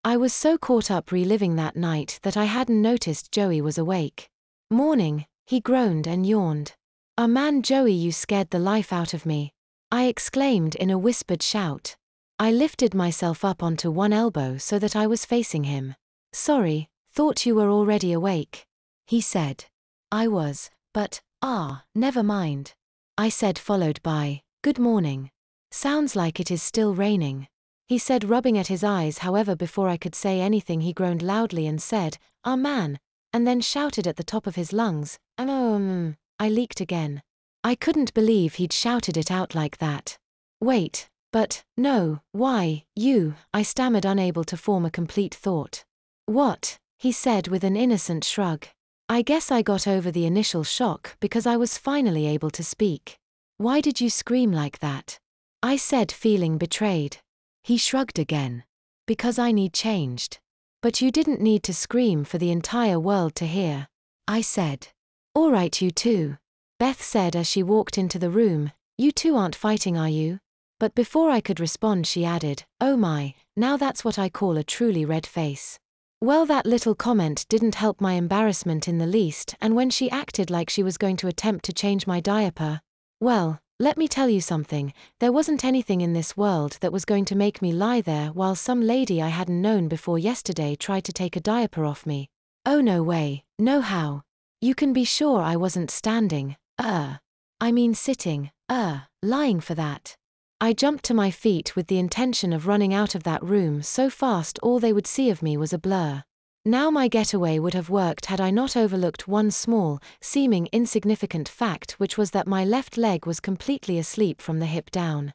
I was so caught up reliving that night that I hadn't noticed Joey was awake. Morning, he groaned and yawned. "Oh man, Joey, you scared the life out of me," I exclaimed in a whispered shout. I lifted myself up onto one elbow so that I was facing him. "Sorry, thought you were already awake," he said. I was, but, never mind, I said, followed by, "Good morning. Sounds like it is still raining," he said, rubbing at his eyes. However, before I could say anything he groaned loudly and said, "Ah man," and then shouted at the top of his lungs, I leaked again. I couldn't believe he'd shouted it out like that. "Wait, but, no, why, you," I stammered, unable to form a complete thought. "What?" he said with an innocent shrug. I guess I got over the initial shock because I was finally able to speak. "Why did you scream like that?" I said, feeling betrayed. He shrugged again. "Because I need changed." "But you didn't need to scream for the entire world to hear," I said. "All right, you two," Beth said as she walked into the room. "You two aren't fighting, are you?" But before I could respond she added, "Oh my, now that's what I call a truly red face." Well, that little comment didn't help my embarrassment in the least, and when she acted like she was going to attempt to change my diaper, well, let me tell you something, there wasn't anything in this world that was going to make me lie there while some lady I hadn't known before yesterday tried to take a diaper off me. Oh no way, no how. You can be sure I wasn't standing, sitting, lying for that. I jumped to my feet with the intention of running out of that room so fast all they would see of me was a blur. Now my getaway would have worked had I not overlooked one small, seeming insignificant fact, which was that my left leg was completely asleep from the hip down.